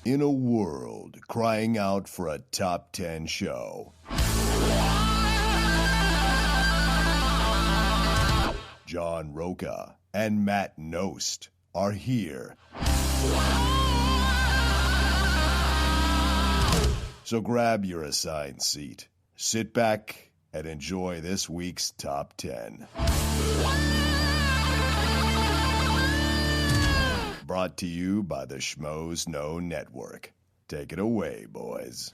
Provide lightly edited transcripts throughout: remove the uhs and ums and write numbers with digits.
In a world crying out for a top 10 show, John Roca and Matt Nost are here. So grab your assigned seat, sit back, and enjoy this week's Top 10. Brought to you by the Schmoes Know Network. Take it away, boys.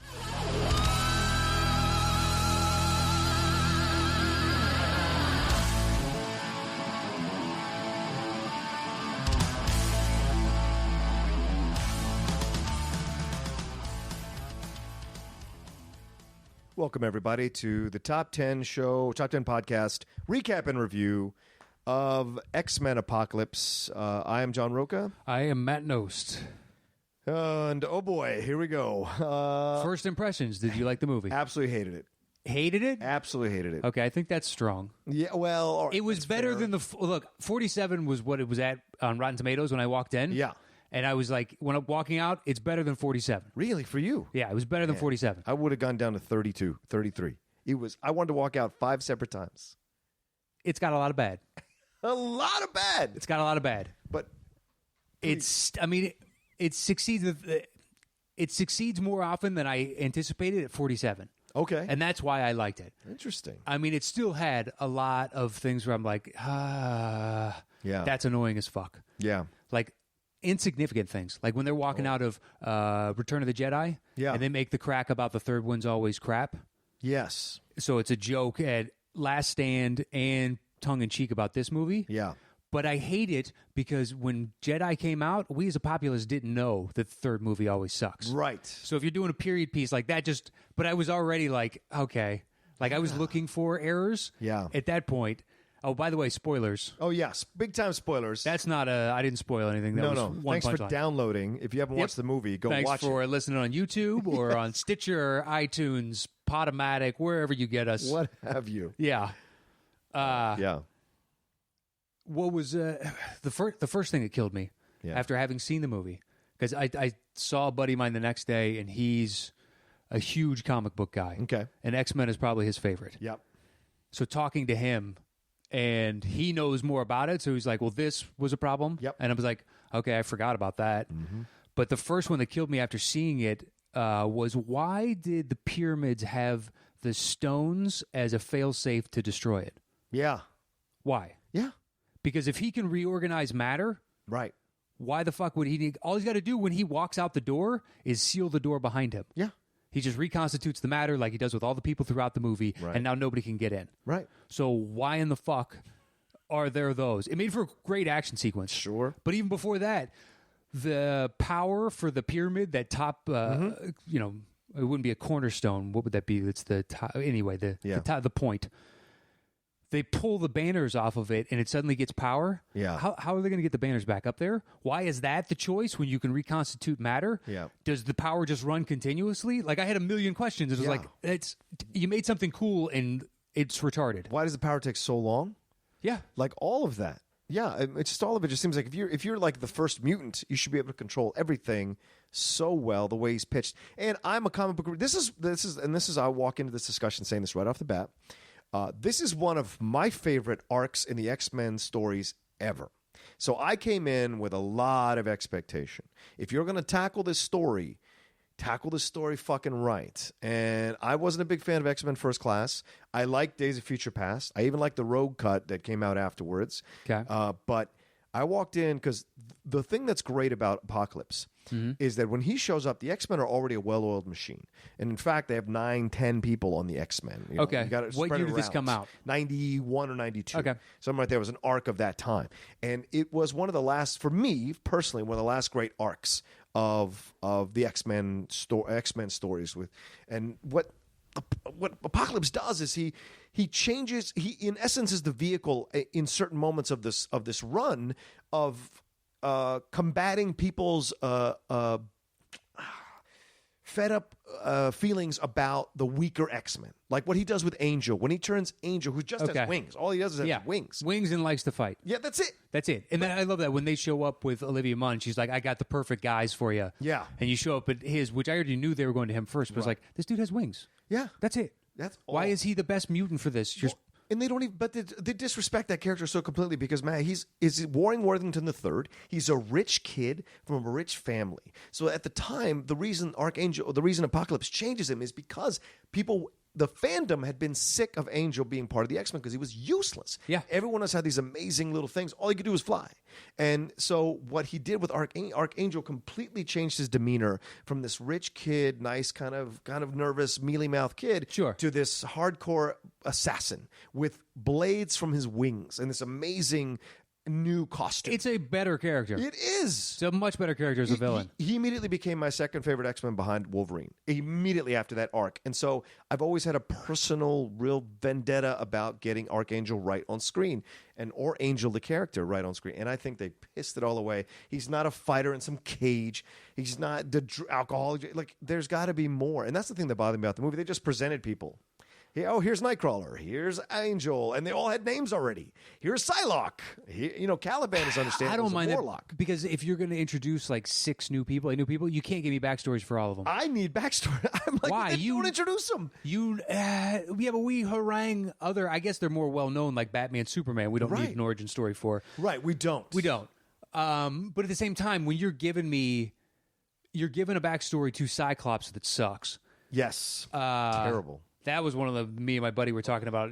Welcome, everybody, to the Top 10 show, Top 10 podcast, recap and review of X-Men Apocalypse. I am John Roca. I am Matt Nost. And, oh boy, here we go. First impressions, did you like the movie? Absolutely hated it. Hated it? Absolutely hated it. Okay, I think that's strong. Yeah, well, all right, It was better fair. than look, 47 was what it was at on Rotten Tomatoes when I walked in. Yeah. And I was like, when I'm walking out, it's better than 47. Really, for you? Yeah, it was better than 47. I would have gone down to 32, 33. I wanted to walk out 5 separate times. It's got a lot of bad. A lot of bad. It's got a lot of bad. But It succeeds it succeeds more often than I anticipated at 47. okay. And that's why I liked it. Interesting. I mean, it still had a lot of things where I'm like, Yeah. that's annoying as fuck. Yeah. Like insignificant things, like when they're walking out of Return of the Jedi, Yeah. and they make the crack about the third one's always crap. Yes. So it's a joke at Last Stand and tongue in cheek about this movie. Yeah. But I hate it because when Jedi came out, we as a populace didn't know that the third movie always sucks. Right. So if you're doing a period piece like that, but I was already like, okay, like I was looking for errors. Yeah. At that point. Oh, by the way, spoilers. Oh, yes. Big time spoilers. That's not I didn't spoil anything. That No. was one Thanks for punchline. downloading. If you haven't watched the movie, go Thanks watch for it. listening on YouTube or on Stitcher, iTunes, Podomatic, wherever you get us. What have you? Yeah. Yeah. What was the first thing that killed me after having seen the movie? Because I saw a buddy of mine the next day, and he's a huge comic book guy. Okay. And X-Men is probably his favorite. Yep. So talking to him, and he knows more about it, so he's like, well, this was a problem. Yep. And I was like, okay, I forgot about that. But the first one that killed me after seeing it was, why did the pyramids have the stones as a failsafe to destroy it? Yeah. Why? Yeah. Because if he can reorganize matter, Right. why the fuck would he need... All he's got to do when he walks out the door is seal the door behind him. Yeah. He just reconstitutes the matter like he does with all the people throughout the movie, Right. and now nobody can get in. Right. So why in the fuck are there those? It made for a great action sequence. Sure. But even before that, the power for the pyramid, that top, it wouldn't be a cornerstone. What would that be? It's the top. Anyway, the point. They pull the banners off of it, and it suddenly gets power. Yeah. How are they going to get the banners back up there? Why is that the choice when you can reconstitute matter? Yeah. Does the power just run continuously? Like, I had a million questions. It was like, you made something cool, and it's retarded. Why does the power take so long? Yeah. Like all of that. Yeah. It's just all of it. Just seems like if you're like the first mutant, you should be able to control everything so well the way he's pitched. And I'm a comic book. This is. I walk into this discussion saying this right off the bat. This is one of my favorite arcs in the X-Men stories ever. So I came in with a lot of expectation. If you're going to tackle this story fucking right. And I wasn't a big fan of X-Men First Class. I liked Days of Future Past. I even liked the Rogue cut that came out afterwards. Okay. But I walked in because the thing that's great about Apocalypse is that when he shows up, the X-Men are already a well-oiled machine. And in fact, they have 9-10 people on the X-Men. Okay. You gotta What spread year it did this around. come out? 91 or 92. Okay. Something right there was an arc of that time. And it was one of the last, for me personally, one of the last great arcs of the X-Men stories with. And what Apocalypse does is he changes. He in essence is the vehicle in certain moments of this run of combating people's fed up feelings about the weaker X-Men. Like what he does with Angel. When he turns Angel, who just has wings. All he does is have wings. Wings and likes to fight. Yeah, that's it. That's it. And then I love that when they show up with Olivia Munn, she's like, I got the perfect guys for you. Yeah. And you show up at his, which I already knew they were going to him first, but it's like, this dude has wings. Yeah. That's it. That's all. Why is he the best mutant for this? Just and they don't even, but they disrespect that character so completely because, man, he's Warren Worthington III. He's a rich kid from a rich family. So at the time, the reason Apocalypse changes him is because the fandom had been sick of Angel being part of the X-Men because he was useless. Yeah. Everyone else had these amazing little things. All he could do was fly. And so what he did with Archangel completely changed his demeanor from this rich kid, nice kind of nervous, mealy-mouthed kid to this hardcore assassin with blades from his wings and this amazing new costume. it's a better character. It is. It's a much better character as a villain. He immediately became my second favorite X-Men behind Wolverine. Immediately after that arc. And so I've always had a personal, real vendetta about getting Archangel right on screen or Angel the character right on screen. And I think they pissed it all away. He's not a fighter in some cage. He's not the alcoholic. Like, there's got to be more. And that's the thing that bothered me about the movie. They just presented people. Here's Nightcrawler. Here's Angel, and they all had names already. Here's Psylocke. Caliban is understandable. I don't mind Warlock. that because if you're going to introduce like 6 new people, you can't give me backstories for all of them. I need backstory. I'm like, why you don't introduce them? But we harangue other. I guess they're more well known, like Batman, Superman. We don't need an origin story for. Right, we don't. We don't. But at the same time, when you're giving a backstory to Cyclops that sucks. Yes, terrible. That was one of me and my buddy were talking about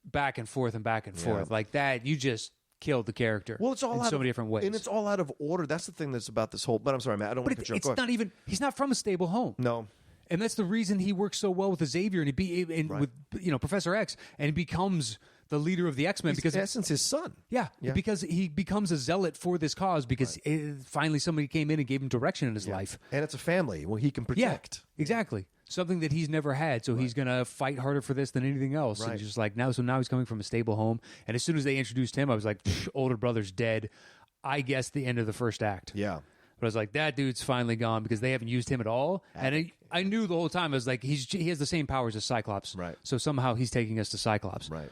back and forth. Like that, you just killed the character. Well, it's all in so many different ways. And it's all out of order. That's the thing that's about this whole... But I'm sorry, Matt, I don't want to cut you off. It's not even... He's not from a stable home. No. And that's the reason he works so well with Xavier with Professor X, and he becomes the leader of the X-Men because in essence his son. Yeah, because he becomes a zealot for this cause because finally somebody came in and gave him direction in his life. And it's a family he can protect. Yeah, exactly. Something that he's never had, so he's going to fight harder for this than anything else. Right. And just like now he's coming from a stable home. And as soon as they introduced him, I was like, older brother's dead. I guess the end of the first act. Yeah. But I was like, that dude's finally gone because they haven't used him at all. And I knew the whole time, I was like, he has the same powers as Cyclops. Right. So somehow he's taking us to Cyclops. Right.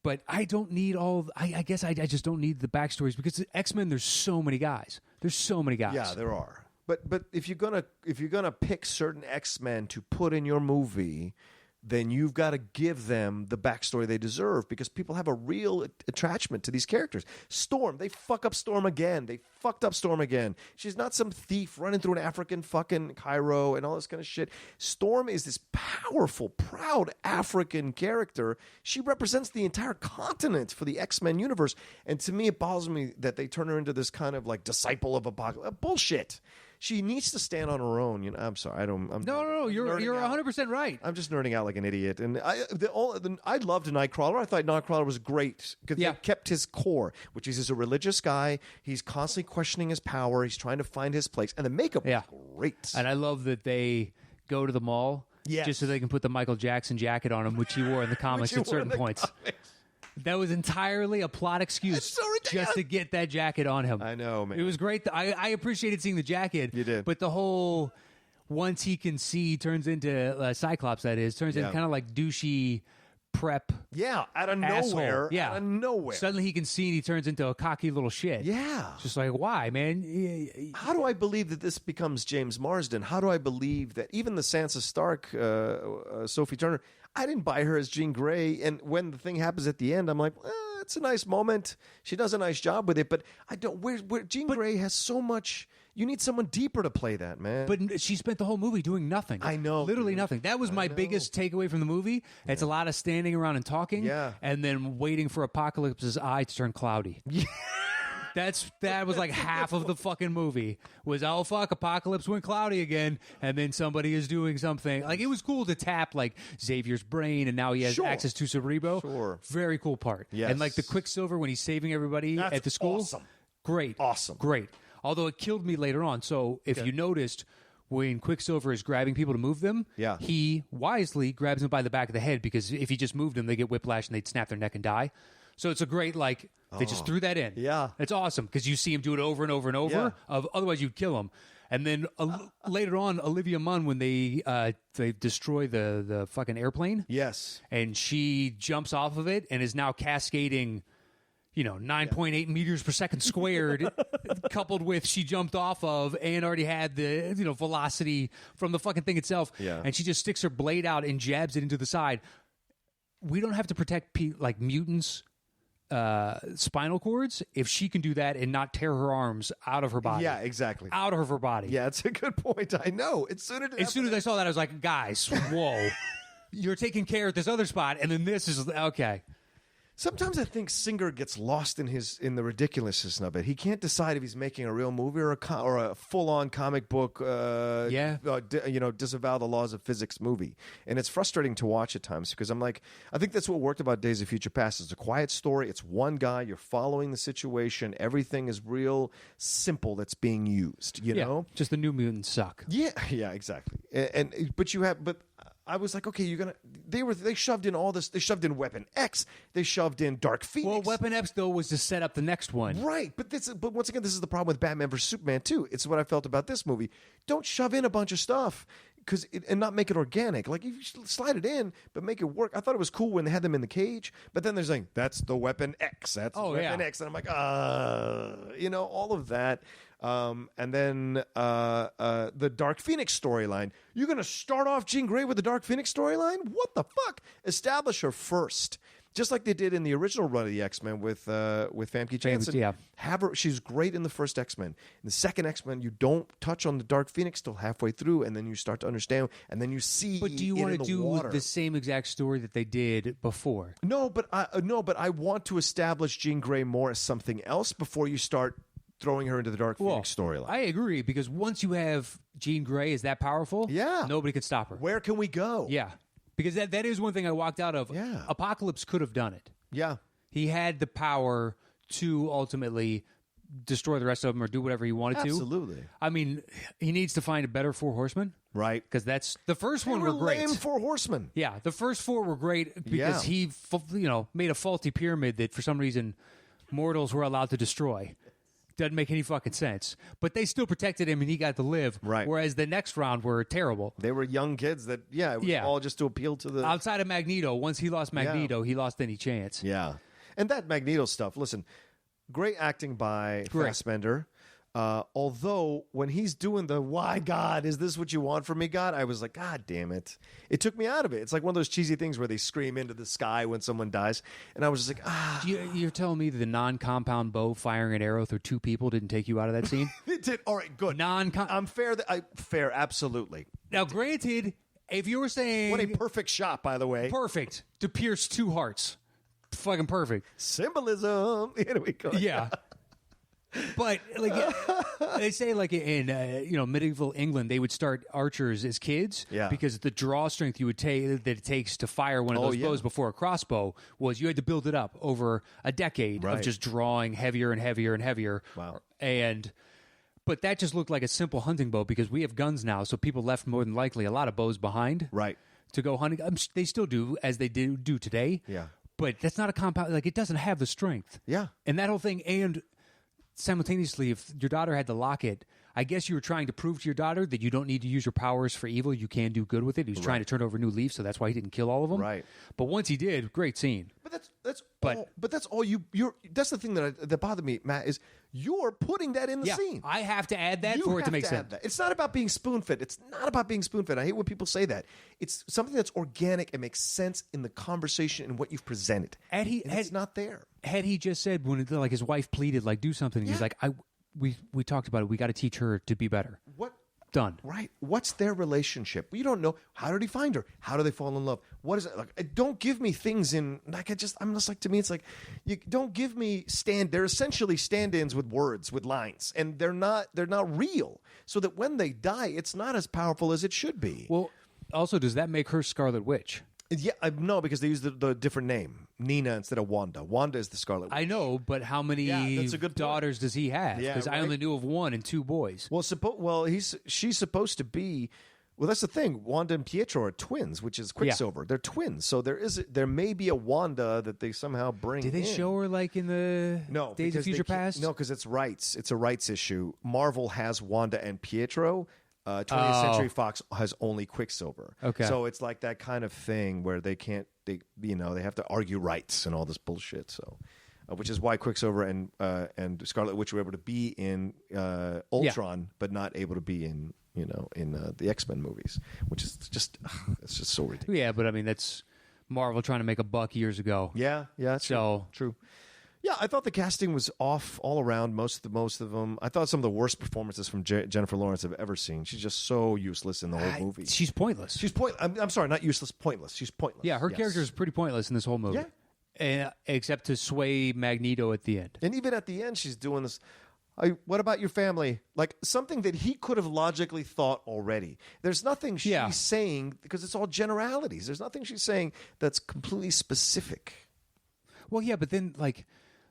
But I don't need I guess I just don't need the backstories because X-Men, there's so many guys. Yeah, there are. But if you're gonna pick certain X-Men to put in your movie, then you've got to give them the backstory they deserve because people have a real attachment to these characters. Storm, they fuck up Storm again. They fucked up Storm again. She's not some thief running through an African fucking Cairo and all this kind of shit. Storm is this powerful, proud African character. She represents the entire continent for the X-Men universe. And to me, it bothers me that they turn her into this kind of like disciple of Apocalypse. Bullshit. She needs to stand on her own. I'm sorry. No. You're 100% right. I'm just nerding out like an idiot. And I loved Nightcrawler. I thought Nightcrawler was great because they kept his core, which is he's a religious guy. He's constantly questioning his power. He's trying to find his place. And the makeup was great. And I love that they go to the mall just so they can put the Michael Jackson jacket on him, which he wore in the comics at certain points. That was entirely a plot excuse just to get that jacket on him. I know, man. It was great. I appreciated seeing the jacket. You did. But the whole, once he can see, turns into Cyclops, that is, turns into kind of like douchey prep. Yeah, out of asshole. nowhere. Yeah. Out of nowhere. Suddenly he can see and he turns into a cocky little shit. Yeah. Just like, why, man? How do I believe that this becomes James Marsden? How do I believe that even the Sansa Stark, Sophie Turner, I didn't buy her as Jean Grey, and when the thing happens at the end, I'm like, it's a nice moment. She does a nice job with it, but I don't. Where Jean Grey has so much. You need someone deeper to play that, man. But she spent the whole movie doing nothing. I know, literally nothing. That was my biggest takeaway from the movie. Yeah. It's a lot of standing around and talking, and then waiting for Apocalypse's eye to turn cloudy. Yeah. That was like half of the fucking movie was, oh fuck, Apocalypse went cloudy again, and then somebody is doing something. Like, it was cool to tap like Xavier's brain, and now he has access to Cerebro. Sure. Very cool part. Yes. And like the Quicksilver when he's saving everybody at the school. Awesome. Great. Awesome. Great. Although it killed me later on. So if you noticed, when Quicksilver is grabbing people to move them, he wisely grabs them by the back of the head, because if he just moved them, they get whiplash and they'd snap their neck and die. So it's a great, like, they just threw that in. Yeah. It's awesome because you see him do it over and over and over. Otherwise, you'd kill him. And then later on, Olivia Munn, when they destroy the fucking airplane, Yes. and she jumps off of it and is now cascading, 9.8 meters per second squared, coupled with she jumped off of and already had the velocity from the fucking thing itself. Yeah. And she just sticks her blade out and jabs it into the side. We don't have to protect mutants' spinal cords if she can do that and not tear her arms out of her body. Yeah, exactly. Out of her body. Yeah, it's a good point. I know. As soon as I saw that, I was like, guys, whoa. You're taking care at this other spot, and then this is okay. Sometimes I think Singer gets lost in the ridiculousness of it. He can't decide if he's making a real movie or a full-on comic book. Disavow the laws of physics movie, and it's frustrating to watch at times because I'm like, I think that's what worked about Days of Future Past. It's a quiet story. It's one guy. You're following the situation. Everything is real simple. That's being used. You know, just the New Mutants suck. Yeah, exactly. But I was like, okay, they shoved in all this. They shoved in Weapon X. They shoved in Dark Phoenix. Well, Weapon X though was to set up the next one, right? But once again, this is the problem with Batman vs Superman too. It's what I felt about this movie. Don't shove in a bunch of stuff and not make it organic. Like you slide it in, but make it work. I thought it was cool when they had them in the cage, but then they're saying that's the Weapon X. That's Weapon X, and I'm like, all of that. And then the Dark Phoenix storyline. You're going to start off Jean Grey with the Dark Phoenix storyline? What the fuck? Establish her first. Just like they did in the original run of the X-Men with Famke Janssen. Yeah. Have her. She's great in the first X-Men. In the second X-Men, you don't touch on the Dark Phoenix till halfway through, and then you start to understand, and then you see. But do you want to do the same exact story that they did before? No, but I want to establish Jean Grey more as something else before you start throwing her into the Dark Phoenix storyline. I agree, because once you have Jean Grey is that powerful, nobody could stop her. Where can we go? Yeah. Because that is one thing I walked out of. Yeah. Apocalypse could have done it. Yeah. He had the power to ultimately destroy the rest of them or do whatever he wanted to. Absolutely. I mean, he needs to find a better Four Horsemen. Right. Because that's the first one were great. Lame Four Horsemen. Yeah. The first four were great because he made a faulty pyramid that for some reason mortals were allowed to destroy. Doesn't make any fucking sense. But they still protected him and he got to live. Right. Whereas the next round were terrible. They were young kids that, it was all just to appeal to the... Outside of Magneto, once he lost Magneto, he lost any chance. Yeah. And that Magneto stuff, listen, great acting by Fassbender. Although when he's doing the "Why God is this what you want from me, God?" I was like, God damn it! It took me out of it. It's like one of those cheesy things where they scream into the sky when someone dies, and I was just like, You're telling me that the non-compound bow firing an arrow through two people didn't take you out of that scene? It did. All right, good. I'm fair. Fair, absolutely. Now, granted, if you were saying what a perfect shot, by the way, perfect to pierce two hearts, fucking perfect symbolism. Here we go. Yeah. But they say, in medieval England, they would start archers as kids, because the draw strength you would take that it takes to fire one of those bows before a crossbow was you had to build it up over a decade of just drawing heavier and heavier and heavier. Wow. But that just looked like a simple hunting bow because we have guns now, so people left more than likely a lot of bows behind, to go hunting. They still do, as they do today. Yeah. But that's not a compound. It doesn't have the strength. Yeah. And that whole thing, and simultaneously, if your daughter had the locket, I guess you were trying to prove to your daughter that you don't need to use your powers for evil. You can do good with it. He was trying to turn over a new leaf, so that's why he didn't kill all of them. Right. But once he did, great scene. But that's all you're. That's the thing that bothered me, Matt, is you're putting that in the scene. I have to add that for it to make sense. It's not about being spoon-fed. It's not about being spoon-fed. I hate when people say that. It's something that's organic and makes sense in the conversation and what you've presented. It's not there. Had he just said when his wife pleaded, do something, he's like, we talked about it. We got to teach her to be better. What? Done. Right. What's their relationship? You don't know. How did he find her? How do they fall in love? What is it like? Don't give me things in I'm just like, to me, it's like, you don't give me they're essentially stand-ins with words, with lines, and they're not real. So that when they die, it's not as powerful as it should be. Well, also, does that make her Scarlet Witch? Yeah, no, because they use the different name, Nina instead of Wanda. Wanda is the Scarlet Witch. I know, but how many that's a good daughters does he have? Yeah, because I only knew of one and two boys. Well, she's supposed to be Well, that's the thing. Wanda and Pietro are twins, which is Quicksilver. They're twins, so there may be a Wanda that they somehow bring. Did they show her like in the Days of Future Past? No, because it's rights. It's a rights issue. Marvel has Wanda and Pietro. 20th Century Fox has only Quicksilver. Okay, so it's like that kind of thing where they can't. They have to argue rights and all this bullshit. So. Which is why Quicksilver and Scarlet Witch were able to be in Ultron, but not able to be in the X-Men movies, which is just it's just so ridiculous. Yeah, but I mean that's Marvel trying to make a buck years ago. Yeah, so true. Yeah, I thought the casting was off all around. Most of them. I thought some of the worst performances from Jennifer Lawrence I've ever seen. She's just so useless in the whole movie. She's pointless. She's I'm sorry, not useless, pointless. She's pointless. Yeah, her character is pretty pointless in this whole movie. Yeah. Except to sway Magneto at the end. And even at the end, she's doing this. What about your family? Like something that he could have logically thought already. There's nothing she's saying because it's all generalities. There's nothing she's saying that's completely specific. Well, yeah, but then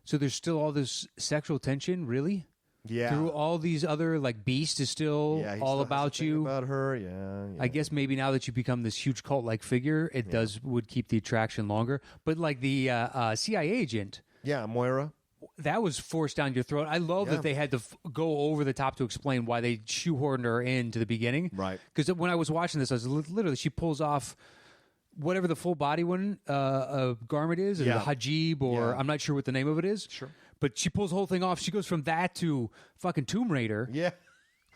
so there's still all this sexual tension, really? Yeah. Through all these other Beast is still all about you. About her, yeah. I guess maybe now that you become this huge cult-like figure, it would keep the attraction longer. But the CIA agent, Moira, that was forced down your throat. I love that they had to go over the top to explain why they shoehorned her into the beginning. Right. Because when I was watching this, I was literally she pulls off whatever the full body garment is, the hijab, or I'm not sure what the name of it is. Sure. But she pulls the whole thing off. She goes from that to fucking Tomb Raider. Yeah.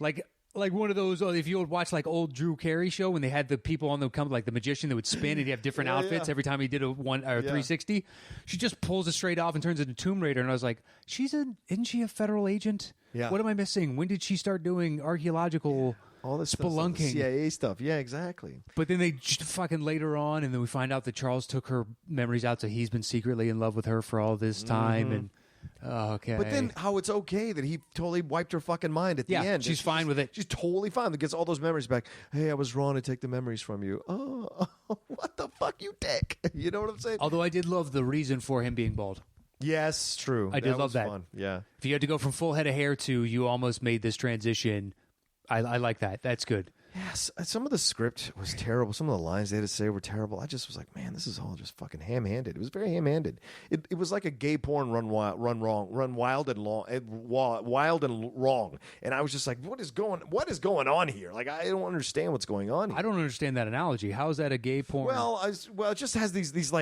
Like one of those, if you would watch old Drew Carey show when they had the people on the come, like the magician that would spin and he'd have different outfits every time he did a 360. She just pulls it straight off and turns into Tomb Raider. And I was like, isn't she a federal agent? Yeah. What am I missing? When did she start doing archaeological all this spelunking? Stuff, CIA stuff. Yeah, exactly. But then they just fucking later on, and then we find out that Charles took her memories out, so he's been secretly in love with her for all this time. And okay. But then how it's okay that he totally wiped her fucking mind at the end. She's fine with it. She's totally fine. That gets all those memories back. Hey, I was wrong to take the memories from you. Oh, what the fuck, you dick. You know what I'm saying? Although I did love the reason for him being bald. Yes, true. I did love that. Fun. Yeah. If you had to go from full head of hair to you almost made this transition, I like that. That's good. Yes, some of the script was terrible. Some of the lines they had to say were terrible. I just was like, man, this is all just fucking ham-handed. It was very ham-handed. It was like a gay porn run wild and wrong. And I was just like, what is going on here? Like, I don't understand what's going on here. I don't understand that analogy. How is that a gay porn? Well, it just has these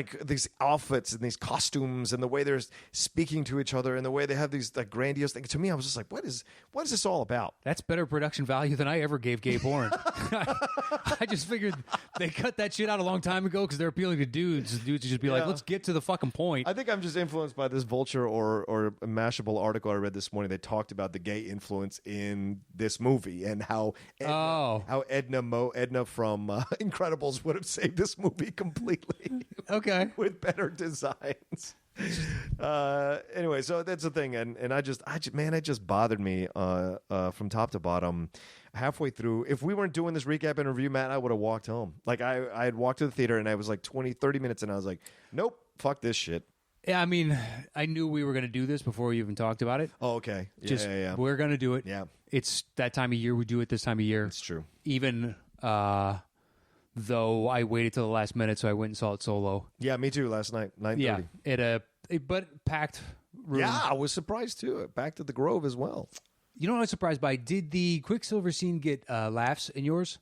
outfits and these costumes and the way they're speaking to each other and the way they have these grandiose things. To me, I was just like, what is this all about? That's better production value than I ever gave gay porn. I just figured they cut that shit out a long time ago because they're appealing to dudes. Dudes would just be like, let's get to the fucking point. I think I'm just influenced by this Vulture or a Mashable article I read this morning. They talked about the gay influence in this movie and how Edna from Incredibles would have saved this movie completely. Okay. With better designs. Anyway, so that's the thing, and it just bothered me from top to bottom. Halfway through, if we weren't doing this recap and review, Matt, I would have walked home. Like I had walked to the theater and I was like 20-30 minutes and I was like, nope, fuck this shit. Yeah, I mean, I knew we were going to do this before we even talked about it. Oh, okay. Yeah. We're going to do it. Yeah. It's that time of year. We do it this time of year. It's true. Even though I waited till the last minute, so I went and saw it solo. Yeah, me too, last night, 9:30. Yeah, but packed room. Yeah, I was surprised too. Packed at the Grove as well. You know what I was surprised by? Did the Quicksilver scene get laughs in yours?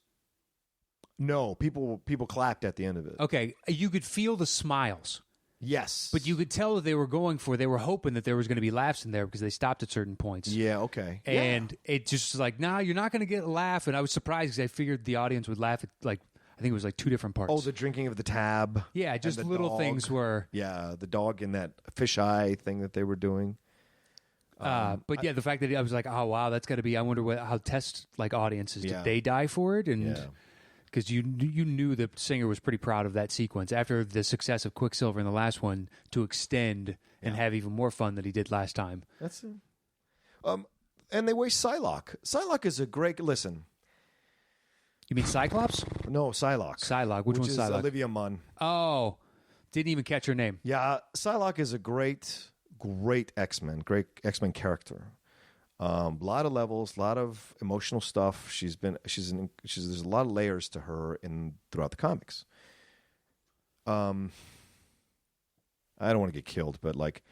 No, people clapped at the end of it. Okay, you could feel the smiles. Yes. But you could tell that they were hoping that there was going to be laughs in there because they stopped at certain points. Yeah, okay. And it just was like, nah, you're not going to get a laugh. And I was surprised because I figured the audience would laugh at I think it was two different parts. Oh, the drinking of the tab. Yeah, just little things were. Yeah, the dog and that fisheye thing that they were doing. But yeah, the fact that I was like, oh wow, that's got to be. I wonder how test audiences did they die for it, and because you knew the singer was pretty proud of that sequence after the success of Quicksilver in the last one to extend and have even more fun than he did last time. That's it. And they waste Psylocke. Psylocke is a great listen. You mean Cyclops? No, Psylocke. Psylocke. Which one's Psylocke? Olivia Munn. Oh, didn't even catch her name. Yeah, Psylocke is a great X-Men character. Lot of levels, a lot of emotional stuff. There's a lot of layers to her throughout the comics. I don't want to get killed, but like,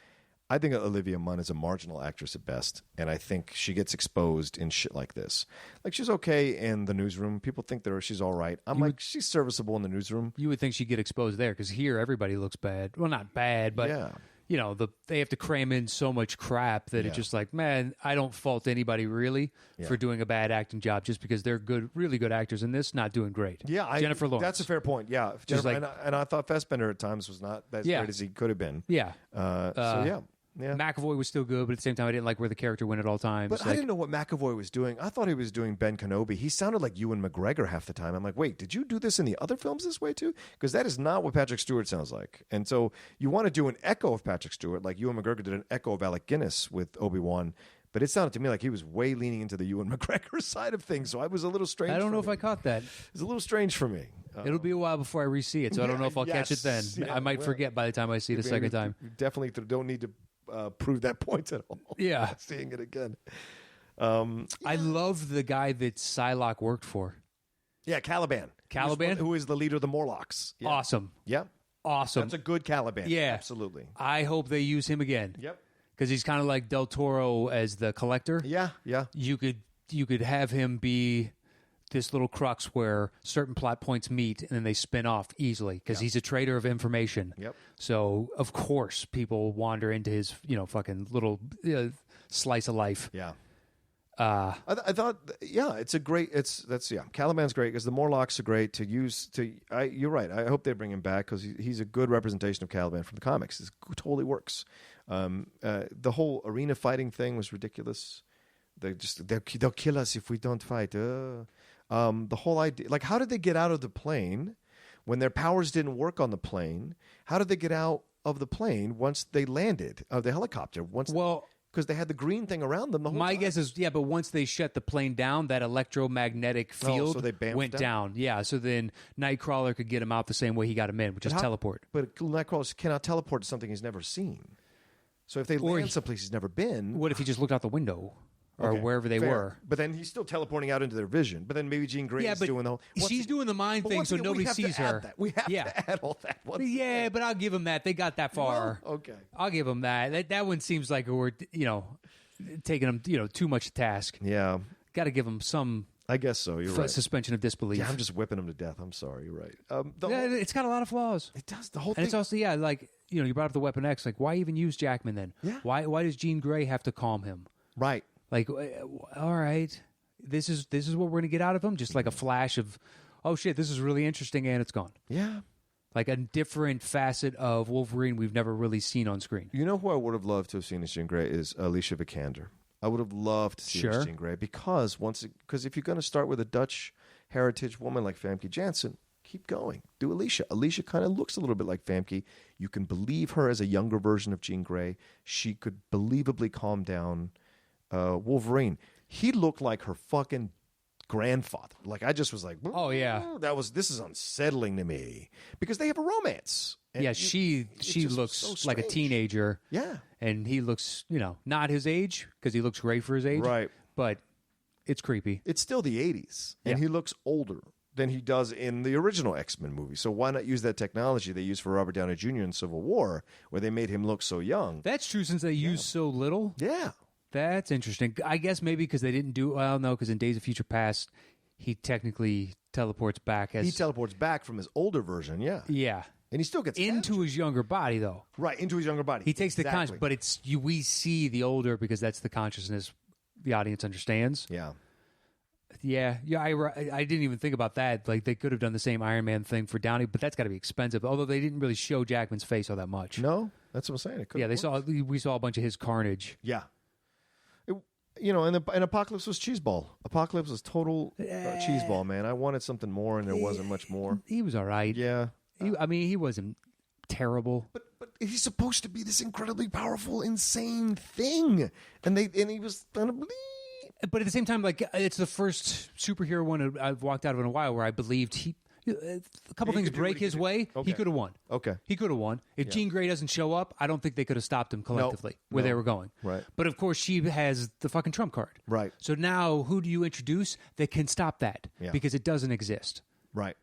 I think Olivia Munn is a marginal actress at best, and I think she gets exposed in shit like this. Like, she's okay in the newsroom. People think she's all right. She's serviceable in the newsroom. You would think she'd get exposed there, because here everybody looks bad. Well, not bad, but they have to cram in so much crap that it's just like, man, I don't fault anybody really for doing a bad acting job just because they're good, really good actors in this, not doing great. Yeah, Jennifer Lawrence. That's a fair point. Yeah, Jennifer, and I thought Fassbender at times was not as great as he could have been. Yeah. Yeah. McAvoy was still good, but at the same time, I didn't like where the character went at all times. But I didn't know what McAvoy was doing. I thought he was doing Ben Kenobi. He sounded like Ewan McGregor half the time. I'm like, wait, did you do this in the other films this way too? Because that is not what Patrick Stewart sounds like. And so you want to do an echo of Patrick Stewart, like Ewan McGregor did an echo of Alec Guinness with Obi-Wan. But it sounded to me like he was way leaning into the Ewan McGregor side of things. So I was a little strange. I don't know if I caught that. It was a little strange for me. It'll be a while before I re-see it, so I don't know if I'll catch it then. Yeah, I might forget by the time I see it a second time. You definitely don't need to prove that point at all. Yeah. Seeing it again. I love the guy that Psylocke worked for. Yeah, Caliban. Who is the leader of the Morlocks. Yeah. Awesome. Yeah. Awesome. That's a good Caliban. Yeah. Absolutely. I hope they use him again. Yep. Because he's kind of like Del Toro as the collector. Yeah, yeah. You could have him be this little crux where certain plot points meet and then they spin off easily because he's a trader of information. Yep. So, of course, people wander into his, fucking little slice of life. Yeah. I thought, it's a great, Caliban's great because the Morlocks are great to use you're right. I hope they bring him back because he's a good representation of Caliban from the comics. It totally works. The whole arena fighting thing was ridiculous. They'll kill us if we don't fight. The whole idea, like, how did they get out of the plane when their powers didn't work on the plane? How did they get out of the plane once they landed, the helicopter? Because they had the green thing around them the whole time. My guess is, but once they shut the plane down, that electromagnetic field went down. Yeah, so then Nightcrawler could get him out the same way he got him in, which is teleport. But Nightcrawler cannot teleport to something he's never seen. So if they land someplace he's never been... What if he just looked out the window? Or wherever they were. But then he's still teleporting out into their vision. But then maybe Jean Grey is doing the whole... She's doing the mind thing so nobody sees her. We have to add all that. But I'll give them that. They got that far. Well, okay. I'll give them that. That one seems like we're, taking them, too much to task. Yeah. Got to give them some... I guess so. You're right. Suspension of disbelief. Yeah, I'm just whipping them to death. I'm sorry. You're right. It's got a lot of flaws. It does. The whole thing. And it's also, like, you brought up the Weapon X. Like, why even use Jackman then? Yeah. Why does Jean Grey have to calm him? Right. Like, all right, this is what we're going to get out of him? Just like a flash of, oh, shit, this is really interesting, and it's gone. Yeah. Like a different facet of Wolverine we've never really seen on screen. You know who I would have loved to have seen as Jean Grey is Alicia Vikander. I would have loved to see her as Jean Grey because if you're going to start with a Dutch heritage woman like Famke Janssen, keep going. Do Alicia. Alicia kind of looks a little bit like Famke. You can believe her as a younger version of Jean Grey. She could believably calm down Wolverine. He looked like her fucking grandfather. Like, I just was like, oh yeah, this is unsettling to me because they have a romance. And yeah, she looks so like a teenager. Yeah, and he looks, not his age because he looks great for his age. Right, but it's creepy. It's still the 80s, and he looks older than he does in the original X-Men movie. So why not use that technology they used for Robert Downey Jr. in Civil War, where they made him look so young? That's true, since they used so little. Yeah. That's interesting. I guess maybe because they didn't do... Well, no, because in Days of Future Past, he technically teleports back as... He teleports back from his older version, yeah. Yeah. And he still gets into his younger body, though. Right, into his younger body. He takes the conscious... But we see the older because that's the consciousness the audience understands. Yeah. Yeah, I didn't even think about that. Like, they could have done the same Iron Man thing for Downey, but that's got to be expensive. Although they didn't really show Jackman's face all that much. No, that's what I'm saying. We saw a bunch of his carnage. Yeah. And Apocalypse was cheeseball. Apocalypse was total cheeseball, man. I wanted something more, and there wasn't much more. He was all right. Yeah. He wasn't terrible. But he's supposed to be this incredibly powerful, insane thing, and he was kind of. But at the same time, like, it's the first superhero one I've walked out of in a while where I believed A couple things break his way. Okay. He could have won. Okay. He could have won. If Jean Grey doesn't show up, I don't think they could have stopped him collectively where they were going. Right. But of course, she has the fucking trump card. Right. So now, who do you introduce that can stop that? Yeah. Because it doesn't exist. Right.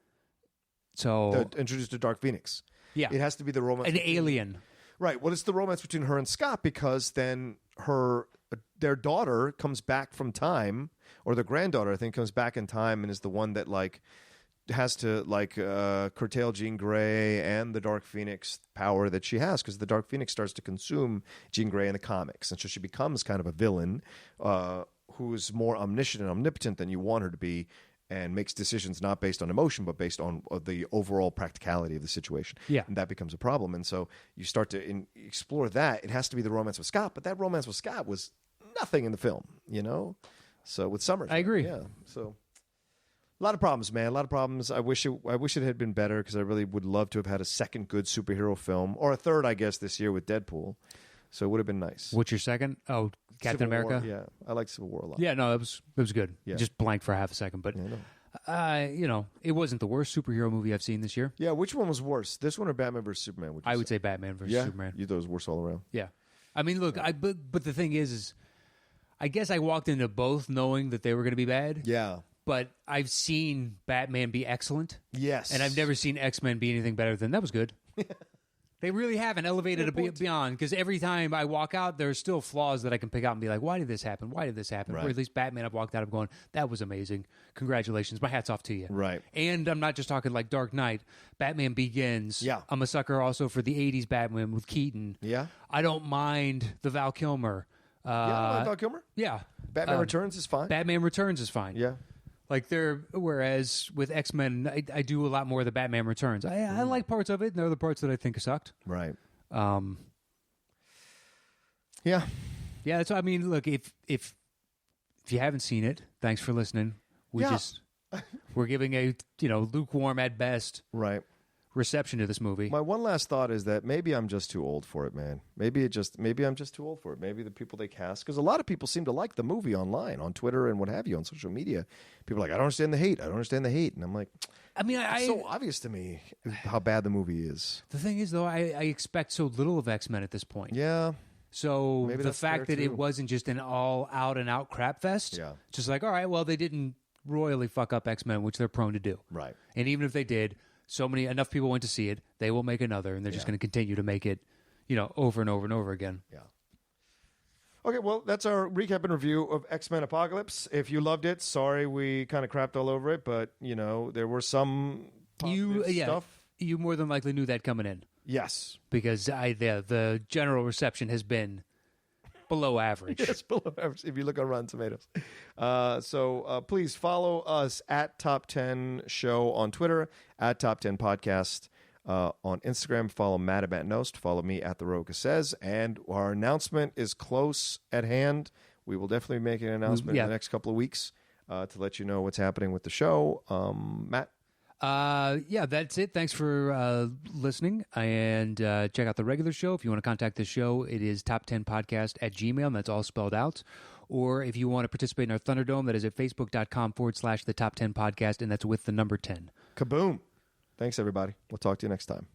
So Introduced to Dark Phoenix. Yeah. It has to be the romance. An alien. Right. Well, it's the romance between her and Scott because then their daughter comes back from time, or their granddaughter, I think, comes back in time and is the one that like has to like curtail Jean Grey and the Dark Phoenix power that she has, because the Dark Phoenix starts to consume Jean Grey in the comics, and so she becomes kind of a villain who's more omniscient and omnipotent than you want her to be, and makes decisions not based on emotion but based on the overall practicality of the situation. Yeah. And that becomes a problem. And so you start to explore that. It has to be the romance with Scott, but that romance with Scott was nothing in the film, you know? So with Summers. I agree. Yeah. So a lot of problems, man. A lot of problems. I wish it had been better, because I really would love to have had a second good superhero film, or a third, I guess, this year with Deadpool. So it would have been nice. What's your second? Oh, Captain Civil America? War, yeah. I like Civil War a lot. Yeah, no, it was good. Yeah. Just blanked for half a second. But, it wasn't the worst superhero movie I've seen this year. Yeah, which one was worse? This one or Batman vs. Superman? I would say Batman versus Superman. You thought it was worse all around? Yeah. I mean, look, but the thing is I guess I walked into both knowing that they were going to be bad. Yeah. But I've seen Batman be excellent. Yes. And I've never seen X-Men be anything better than that was good. They really haven't elevated it beyond, because every time I walk out, there's still flaws that I can pick out and be like, why did this happen? Why did this happen? Right. Or at least Batman, I've walked out, I'm going, that was amazing. Congratulations. My hat's off to you. Right. And I'm not just talking like Dark Knight. Batman Begins. Yeah. I'm a sucker also for the 80s Batman with Keaton. Yeah. I don't mind the Val Kilmer. Yeah, I like Val Kilmer. Yeah. Batman Returns is fine. Batman Returns is fine. Yeah. Like whereas with X-Men, I do a lot more of the Batman Returns. I like parts of it, and there are the parts that I think sucked. Right. Yeah, that's what I mean. Look, if you haven't seen it, thanks for listening. We're giving a lukewarm at best Right. reception to this movie. My one last thought is that maybe I'm just too old for it, man. Maybe I'm just too old for it. Maybe the people they cast, because a lot of people seem to like the movie online, on Twitter and what have you, on social media. People are like, I don't understand the hate. I don't understand the hate. And I'm like, I mean, it's so obvious to me how bad the movie is. The thing is, though, I expect so little of X-Men at this point. Yeah. So Maybe the that's fact fair, that too. it wasn't just an all out and out crap fest, Yeah. just like, all right, well, they didn't royally fuck up X-Men, which they're prone to do. Right. And even if they did, enough people went to see it, they will make another, and they're just going to continue to make it, over and over and over again. Yeah. Okay, well, that's our recap and review of X-Men Apocalypse. If you loved it, sorry we kind of crapped all over it, but, there were some positive stuff. You more than likely knew that coming in. Yes. Because the general reception has been below average. Yes, below average, if you look on Rotten Tomatoes. So please follow us at Top 10 Show on Twitter, at Top 10 Podcast on Instagram. Follow Matt at Matt Nost. Follow me at The Roca Says. And our announcement is close at hand. We will definitely make an announcement in the next couple of weeks to let you know what's happening with the show. Matt? That's it. Thanks for listening, and check out the regular show. If you want to contact the show, it is top10podcast@gmail.com, and that's all spelled out. Or if you want to participate in our Thunderdome, that is at facebook.com/the top 10 podcast, and that's with the number 10. Kaboom. Thanks, everybody. We'll talk to you next time.